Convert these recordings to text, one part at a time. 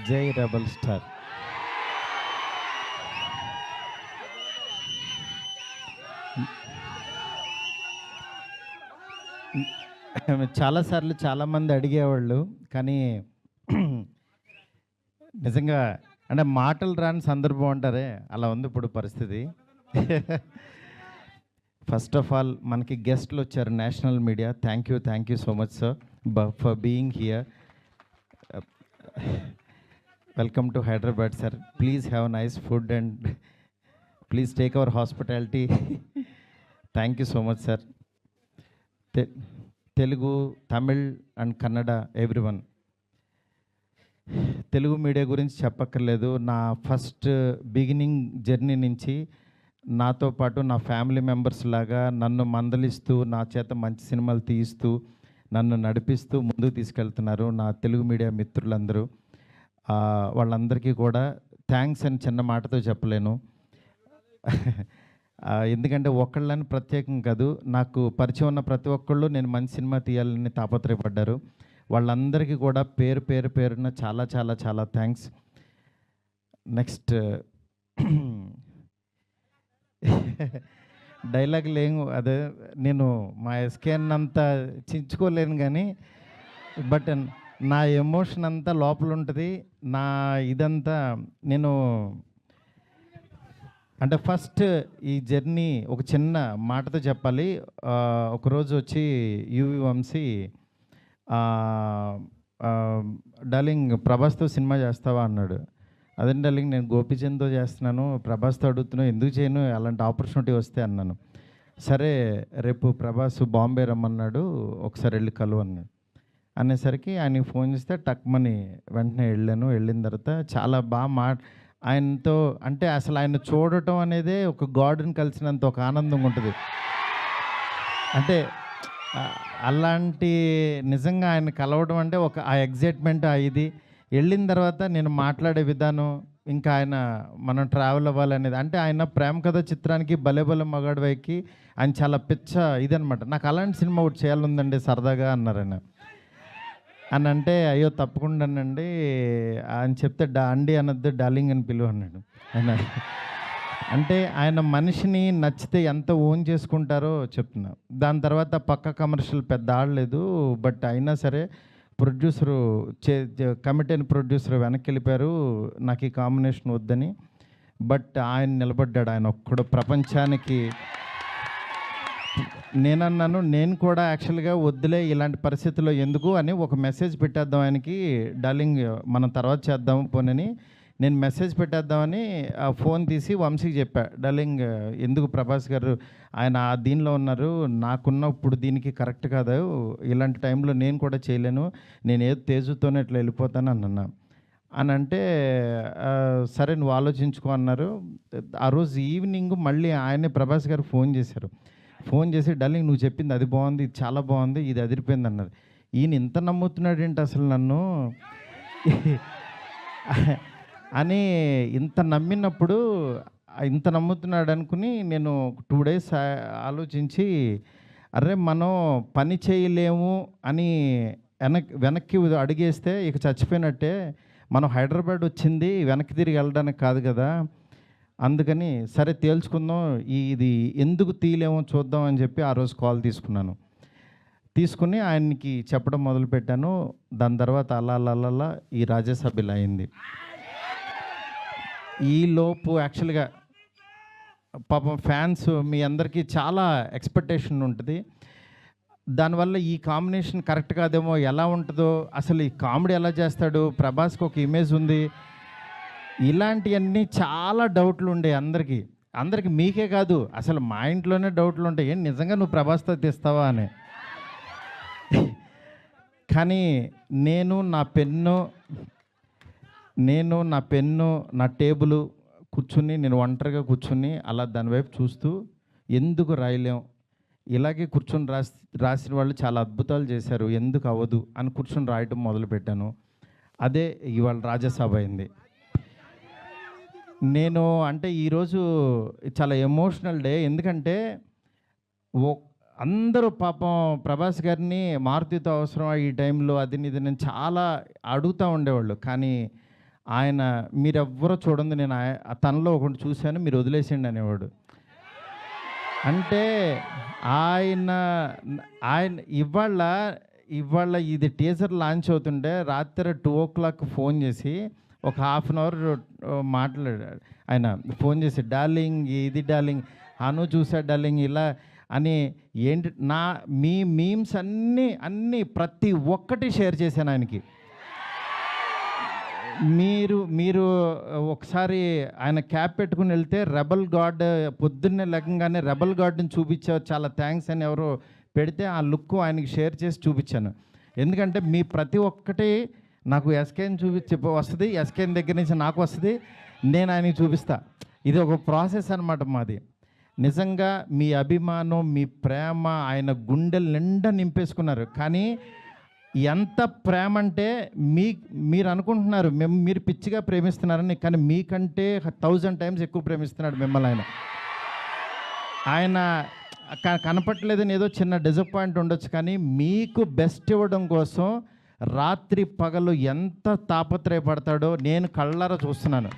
జై rebel star. చాలాసార్లు చాలామంది అడిగేవాళ్ళు, కానీ నిజంగా అంటే మాటలు రాని సందర్భం అంటారే, అలా ఉంది ఇప్పుడు పరిస్థితి. ఫస్ట్ ఆఫ్ ఆల్ మనకి గెస్ట్లు వచ్చారు, national media. Thank you so much sir for being here. Welcome to Hyderabad sir. Please have nice food and please take our hospitality. Thank you so much sir. Telugu, Tamil and Kannada everyone. Telugu media గురించి చెప్పక్కర్లేదు. నా first beginning journey నుంచి నాతో పాటు నా family members లాగా నన్ను మందలిస్తూ, నా చేత మంచి సినిమాలు తీయిస్తూ, నన్ను నడిపిస్తూ ముందుకు తీసుకెళ్తున్నారు నా తెలుగు మీడియా మిత్రులందరూ. వాళ్ళందరికీ కూడా థ్యాంక్స్ అని చిన్న మాటతో చెప్పలేను. ఎందుకంటే ఒకళ్ళని ప్రత్యేకం కాదు, నాకు పరిచయం ఉన్న ప్రతి ఒక్కళ్ళు నేను మంచి సినిమా తీయాలని తాపత్రయపడ్డారు. వాళ్ళందరికీ కూడా పేరున చాలా చాలా చాలా థ్యాంక్స్. నెక్స్ట్ డైలాగ్ లేవు, అదే నేను మా ఎస్కేన్ అంతా చించుకోలేను, కానీ బట్ నా ఎమోషన్ అంతా లోపల ఉంటుంది. నా ఇదంతా నేను అంటే ఫస్ట్ ఈ జర్నీ ఒక చిన్న మాటతో చెప్పాలి. ఒకరోజు వచ్చి యువి వంశీ, డార్లింగ్ ప్రభాస్తో సినిమా చేస్తావా అన్నాడు. అదే డార్లింగ్ నేను గోపీచంద్తో చేస్తున్నాను, ప్రభాస్తో అడుగుతున్నావు, ఎందుకు చేయను, అలాంటి ఆపర్చునిటీ వస్తే అన్నాను. సరే రేపు ప్రభాస్ బాంబే రమ్మన్నాడు, ఒకసారి వెళ్ళి కలువు అన్నాడు. అనేసరికి ఆయనకి ఫోన్ చేస్తే టక్మని వెంటనే వెళ్ళాను. వెళ్ళిన తర్వాత చాలా బాగా ఆయనతో అంటే అసలు ఆయన చూడటం అనేదే ఒక గాడ్ని కలిసినంత ఒక ఆనందంగా ఉంటుంది. అంటే అలాంటి నిజంగా ఆయన కలవడం అంటే ఒక ఆ ఎగ్జైట్మెంట్ ఇది. వెళ్ళిన తర్వాత నేను మాట్లాడే విధానం, ఇంకా ఆయన మనం ట్రావెల్ అవ్వాలనేది, అంటే ఆయన ప్రేమ కథ చిత్రానికి భలే భలే మగాడివైకి ఆయన చాలా పిచ్చ ఇదనమాట. నాకు అలాంటి సినిమా ఒకటి చేయాలందండి సరదాగా అన్నారు ఆయన. అని అంటే అయ్యో తప్పకుండానండి అని చెప్తే అండి అనొద్దు, డార్లింగ్ అని పిలువ అన్నాడు ఆయన. అంటే ఆయన మనిషిని నచ్చితే ఎంత ఓన్ చేసుకుంటారో చెప్తున్నా. దాని తర్వాత పక్క కమర్షియల్ పెద్ద ఆడలేదు, బట్ అయినా సరే ప్రొడ్యూసరు కమిటీ అయిన ప్రొడ్యూసర్ వెనక్కి వెళ్ళిపోయారు నాకు ఈ కాంబినేషన్ వద్దని. బట్ ఆయన నిలబడ్డాడు, ఆయన ఒక్కడు ప్రపంచానికి. నేనన్నాను, నేను కూడా యాక్చువల్గా వద్దులే ఇలాంటి పరిస్థితుల్లో ఎందుకు అని ఒక మెసేజ్ పెట్టేద్దాం ఆయనకి, డార్లింగ్ మనం తర్వాత చేద్దాం పోనని నేను మెసేజ్ పెట్టేద్దామని ఫోన్ తీసి వంశీకి చెప్పా, డార్లింగ్ ఎందుకు ప్రభాస్ గారు ఆయన దీనిలో ఉన్నారు, నాకున్నప్పుడు దీనికి కరెక్ట్ కాదు, ఇలాంటి టైంలో నేను కూడా చేయలేను, నేను ఏదో తేజుతోనే ఇట్లా వెళ్ళిపోతాను అన్నా. అని అంటే సరే నువ్వు ఆలోచించుకో అన్నారు. ఆ రోజు ఈవినింగ్ మళ్ళీ ఆయనే ప్రభాస్ గారు ఫోన్ చేశారు. ఫోన్ చేసి డార్లింగ్ నువ్వు చెప్పింది అది బాగుంది, ఇది చాలా బాగుంది, ఇది అదిరిపోయింది అన్నారు. ఈయన ఇంత నమ్ముతున్నాడు ఏంటి అసలు నన్ను అని ఇంత నమ్మినప్పుడు, ఇంత నమ్ముతున్నాడు అనుకుని నేను 2 days ఆలోచించి, అరే మనం పని చేయలేము అని వెనక్కి అడిగేస్తే ఇక చచ్చిపోయినట్టే, మనం హైదరాబాద్ వచ్చింది వెనక్కి తిరిగి వెళ్ళడానికి కాదు కదా, అందుకని సరే తేల్చుకుందాం, ఇది ఎందుకు తీయలేమో చూద్దాం అని చెప్పి ఆ రోజు కాల్ తీసుకుని ఆయనకి చెప్పడం మొదలుపెట్టాను. దాని తర్వాత అలా ఈ రాజ్యసభ ఇలా అయింది. ఈలోపు యాక్చువల్గా పాపం ఫ్యాన్స్ మీ అందరికీ చాలా ఎక్స్పెక్టేషన్ ఉంటుంది. దానివల్ల ఈ కాంబినేషన్ కరెక్ట్ కాదేమో, ఎలా ఉంటుందో, అసలు ఈ కామెడీ ఎలా చేస్తాడు, ప్రభాస్కి ఒక ఇమేజ్ ఉంది, ఇలాంటివన్నీ చాలా డౌట్లు ఉండే అందరికీ మీకే కాదు, అసలు మా ఇంట్లోనే డౌట్లు ఉంటాయి, ఏం నిజంగా నువ్వు ప్రభాస్తో తీస్తావా అని. కానీ నేను నా పెన్ను నా టేబుల్ కూర్చుని, నేను ఒంటరిగా కూర్చుని అలా దాని వైపు చూస్తూ ఎందుకు రాయలేం, ఇలాగే కూర్చొని రాసిన వాళ్ళు చాలా అద్భుతాలు చేశారు, ఎందుకు అవ్వదు అని కూర్చొని రాయటం మొదలుపెట్టాను. అదే ఇవాళ రాజ్యసభ అయింది. నేను అంటే ఈరోజు చాలా ఎమోషనల్ డే, ఎందుకంటే అందరూ పాపం ప్రభాస్ గారిని మారుతితో అవసరమా ఈ టైంలో అది ఇది నేను చాలా అడుగుతూ ఉండేవాళ్ళు. కానీ ఆయన మీరెవ్వరూ చూడండి, నేను తనలో ఒకటి చూశాను, మీరు వదిలేసేయండి అనేవాడు. అంటే ఆయన ఆయన ఇవాళ ఇది టీజర్ లాంచ్ అవుతుంటే రాత్రి 2:00 ఫోన్ చేసి ఒక హాఫ్ అన్ అవర్ మాట్లాడాడు. ఆయన ఫోన్ చేసి డార్లింగ్ ఇది డార్లింగ్ అను చూసా డార్లింగ్ ఇలా అని ఏంటి మీ మీమ్స్ అన్నీ ప్రతి ఒక్కటి షేర్ చేశాను ఆయనకి. మీరు ఒకసారి ఆయన క్యాప్ పెట్టుకుని వెళ్తే రెబల్ గాడ్ పొద్దున్నే లెక్కగానే రెబల్ గాడ్ని చూపించావు, చాలా థ్యాంక్స్ అని ఎవరో పెడితే ఆ లుక్ ఆయనకి షేర్ చేసి చూపించాను. ఎందుకంటే మీ ప్రతి ఒక్కటి నాకు ఎస్కేని చూపించి వస్తుంది, ఎస్కేని దగ్గర నుంచి నాకు వస్తుంది, నేను ఆయనకి చూపిస్తా. ఇది ఒక ప్రాసెస్ అన్నమాట మాది. నిజంగా మీ అభిమానం, మీ ప్రేమ ఆయన గుండెల నిండా నింపేసుకున్నారు. కానీ ఎంత ప్రేమ అంటే మీరు అనుకుంటున్నారు మీరు పిచ్చిగా ప్రేమిస్తున్నారని, కానీ మీకంటే 1000 టైమ్స్ ఎక్కువ ప్రేమిస్తున్నాడు మిమ్మల్ని. ఆయన కనపట్లేదని ఏదో చిన్న డిసప్పాయింట్ ఉండొచ్చు, కానీ మీకు బెస్ట్ ఇవ్వడం కోసం రాత్రి పగలు ఎంత తాపత్రయపడతాడో నేను కళ్ళారా చూస్తున్నాను.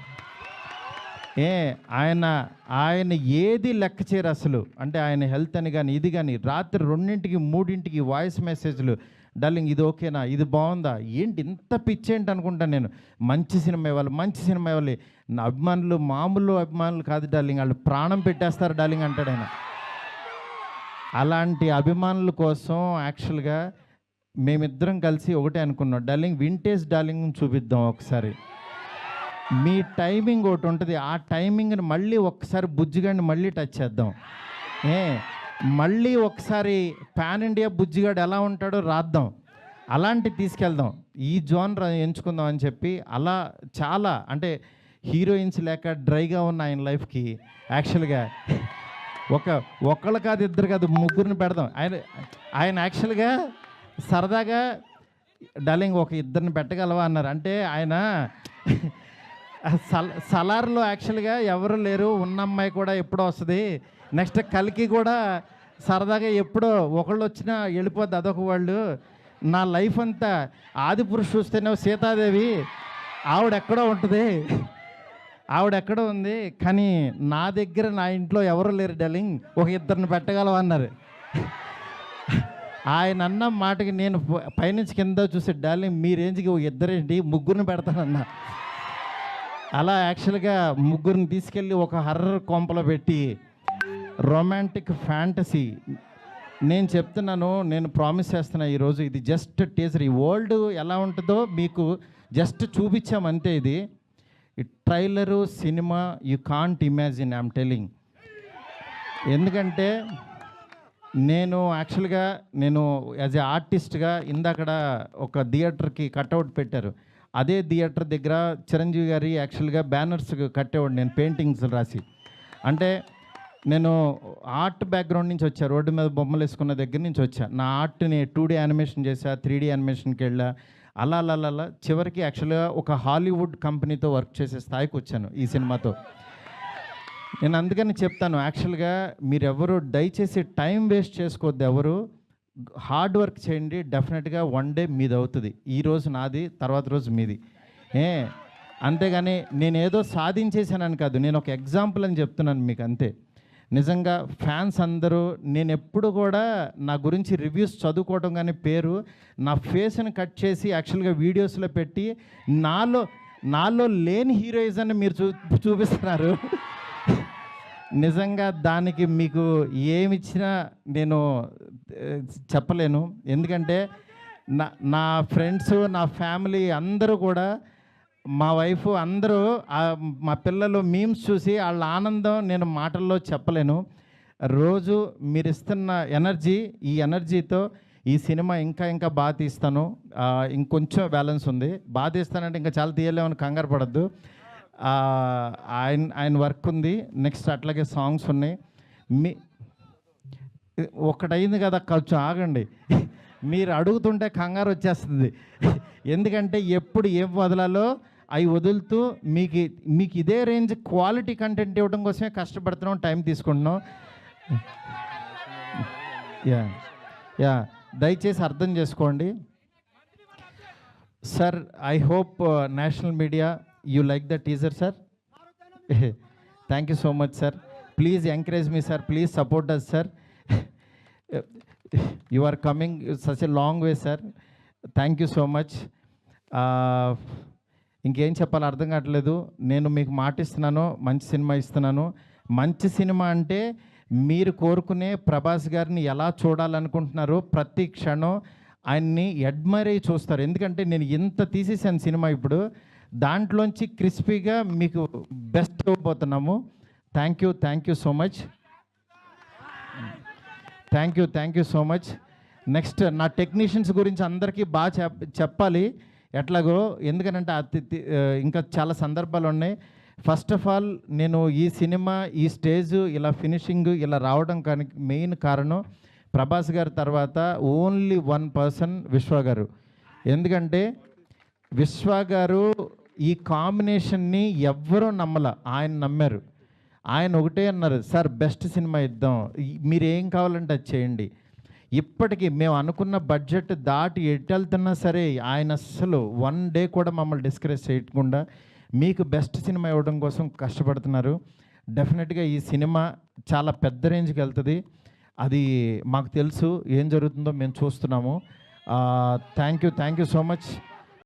ఆయన ఏది లెక్క చేయరు అసలు. అంటే ఆయన హెల్త్ అని కానీ ఇది కానీ రాత్రి 2:00, 3:00 వాయిస్ మెసేజ్లు, డార్లింగ్ ఇది ఓకేనా, ఇది బాగుందా, ఏంటి ఇంత పిచ్చేంటి అనుకుంటాను నేను. మంచి సినిమా ఇవ్వాలి. నా అభిమానులు మామూలు అభిమానులు కాదు డార్లింగ్, వాళ్ళు ప్రాణం పెట్టేస్తారు డార్లింగ్ అంటాడు ఆయన. అలాంటి అభిమానుల కోసం యాక్చువల్గా మేమిద్దరం కలిసి ఒకటే అనుకున్నాం, డార్లింగ్ వింటేజ్ డార్లింగ్ చూపిద్దాం ఒకసారి. మీ టైమింగ్ ఒకటి ఉంటుంది, ఆ టైమింగ్ని మళ్ళీ ఒకసారి బుజ్జిగాడిని మళ్ళీ టచ్ చేద్దాం. మళ్ళీ ఒకసారి పాన్ ఇండియా బుజ్జిగాడు ఎలా ఉంటాడో రాద్దాం, అలాంటి తీసుకెళ్దాం, ఈ జోనర్ ఎంచుకుందాం అని చెప్పి అలా చాలా అంటే హీరోయిన్స్ లేక డ్రైగా ఉన్న ఆయన లైఫ్కి యాక్చువల్గా ఒకళ్ళు కాదు, ఇద్దరు కాదు, ముగ్గురిని పెడదాం. ఆయన యాక్చువల్గా సరదాగా డార్లింగ్ ఒక ఇద్దరిని పెట్టగలవా అన్నారు. అంటే ఆయన సలార్లో యాక్చువల్గా ఎవరు లేరు, ఉన్న అమ్మాయి కూడా ఎప్పుడో వస్తుంది, నెక్స్ట్ కలికి కూడా సరదాగా ఎప్పుడో ఒకళ్ళు వచ్చినా వెళ్ళిపోద్ది, అదొక వాళ్ళు. నా లైఫ్ అంతా ఆదిపురుషు చూస్తేనే సీతాదేవి ఆవిడెక్కడో ఉంది, కానీ నా దగ్గర నా ఇంట్లో ఎవరు లేరు డార్లింగ్, ఒక ఇద్దరిని పెట్టగలవా అన్నారు. ఆయన అన్న మాటకి నేను పైనుంచి కింద చూసి డార్లింగ్ మీ రేంజ్కి ఒక ఇద్దరేంటి, ముగ్గురిని పెడతానన్నా. అలా యాక్చువల్గా ముగ్గురిని తీసుకెళ్ళి ఒక హర్రర్ కొంపలో పెట్టి రొమాంటిక్ ఫ్యాంటసీ నేను చెప్తున్నాను, నేను ప్రామిస్ చేస్తున్నా ఈరోజు ఇది జస్ట్ టీజర్. ఈ వరల్డ్ ఎలా ఉంటుందో మీకు జస్ట్ చూపించామంతే. ఇది trailer cinema you can't imagine, I'm telling. ఎందుకంటే నేను యాక్చువల్గా యాజ్ ఏ ఆర్టిస్ట్గా ఇందాకడ ఒక థియేటర్కి కట్అవుట్ పెట్టారు, అదే థియేటర్ దగ్గర చిరంజీవి గారి యాక్చువల్గా బ్యానర్స్ కట్టేవాడు నేను, పెయింటింగ్స్ రాసి. అంటే నేను ఆర్ట్ బ్యాక్గ్రౌండ్ నుంచి వచ్చా, రోడ్డు మీద బొమ్మలు వేసుకున్న దగ్గర నుంచి వచ్చా. నా ఆర్ట్ని 2D యానిమేషన్ చేశా, 3D యానిమేషన్కి వెళ్ళా, అలా చివరికి యాక్చువల్గా ఒక హాలీవుడ్ కంపెనీతో వర్క్ చేసే స్థాయికి వచ్చాను ఈ సినిమాతో. నేను అందుకని చెప్తాను, యాక్చువల్గా మీరెవరు దయచేసి టైం వేస్ట్ చేసుకోవద్దు, ఎవరు హార్డ్ వర్క్ చేయండి, డెఫినెట్గా వన్ డే మీది అవుతుంది. ఈరోజు నాది, తర్వాత రోజు మీది. అంతేగాని నేనేదో సాధించేసానని కాదు, నేను ఒక ఎగ్జాంపుల్ అని చెప్తున్నాను మీకు అంతే. నిజంగా ఫ్యాన్స్ అందరూ, నేను ఎప్పుడు కూడా నా గురించి రివ్యూస్ చదువుకోవడం కానీ పేరు నా ఫేస్ని కట్ చేసి యాక్చువల్గా వీడియోస్లో పెట్టి నాలో లేని హీరోయిజాన్ని మీరు చూపిస్తున్నారు. నిజంగా దానికి మీకు ఏమిచ్చినా నేను చెప్పలేను. ఎందుకంటే నా ఫ్రెండ్స్, నా ఫ్యామిలీ అందరూ కూడా, మా వైఫ్ అందరూ, మా పిల్లలు మీమ్స్ చూసి వాళ్ళ ఆనందం నేను మాటల్లో చెప్పలేను. రోజు మీరు ఇస్తున్న ఎనర్జీ, ఈ ఎనర్జీతో ఈ సినిమా ఇంకా బాగా తీస్తాను. ఇంకొంచెం బ్యాలెన్స్ ఉంది, బాగా తీస్తానంటే ఇంకా చాలా తీయలేమని కంగారు పడద్దు. ఆయన వర్క్ ఉంది, నెక్స్ట్ అట్లాగే సాంగ్స్ ఉన్నాయి. ఒకటైంది కదా, కొంచెం ఆగండి. మీరు అడుగుతుంటే కంగారు వచ్చేస్తుంది. ఎందుకంటే ఎప్పుడు ఏం వదలాలో అవి వదులుతూ మీకు ఇదే రేంజ్ క్వాలిటీ కంటెంట్ ఇవ్వడం కోసమే కష్టపడుతున్నాం, టైం తీసుకుంటున్నాం. యా యా దయచేసి అర్థం చేసుకోండి sir. I hope national media you like the teaser sir. Thank you so much sir. Please encourage me sir, please support us sir. You are coming such a long way sir. Thank you so much. ఇంకేం చెప్పాలో అర్థం కావట్లేదు. నేను మీకు మాట ఇస్తున్నాను, మంచి cinema ఇస్తున్నాను. మంచి సినిమా అంటే మీరు కోరుకునే ప్రభాస్ గారిని ఎలా చూడాలనుకుంటున్నారో ప్రతి క్షణం ఆయన్ని అడ్మైర్ అయ్యి చూస్తారు. ఎందుకంటే నేను ఇంత తీసేసాను సినిమా, ఇప్పుడు దాంట్లోంచి క్రిస్పీగా మీకు బెస్ట్ ఇవ్వబోతున్నాము. Thank you so much. Thank you so much. Next నా టెక్నీషియన్స్ గురించి అందరికీ బాగా చెప్పాలి ఎట్లాగో, ఎందుకనంటే ఇంకా చాలా సందర్భాలు ఉన్నాయి. ఫస్ట్ ఆఫ్ ఆల్ నేను ఈ సినిమా ఈ స్టేజ్ ఇలా ఫినిషింగ్ ఇలా రావడం కానీ మెయిన్ కారణం ప్రభాస్ గారి తర్వాత ఓన్లీ వన్ పర్సన్ విశ్వ గారు. ఎందుకంటే విశ్వ గారు ఈ కాంబినేషన్ని ఎవ్వరూ నమ్మల, ఆయన నమ్మారు. ఆయన ఒకటే అన్నారు, సార్ బెస్ట్ సినిమా ఇద్దాం, మీరు ఏం కావాలంటే అది చేయండి. ఇప్పటికీ మేము అనుకున్న బడ్జెట్ దాటి ఎట్టెళ్తున్నా సరే ఆయన అస్సలు వన్ డే కూడా మమ్మల్ని డిస్కరేజ్ చేయకుండా మీకు బెస్ట్ సినిమా ఇవ్వడం కోసం కష్టపడుతున్నారు. డెఫినెట్గా ఈ సినిమా చాలా పెద్ద రేంజ్కి వెళ్తుంది. అది మాకు తెలుసు, ఏం జరుగుతుందో మేము చూస్తున్నాము. Thank you so much.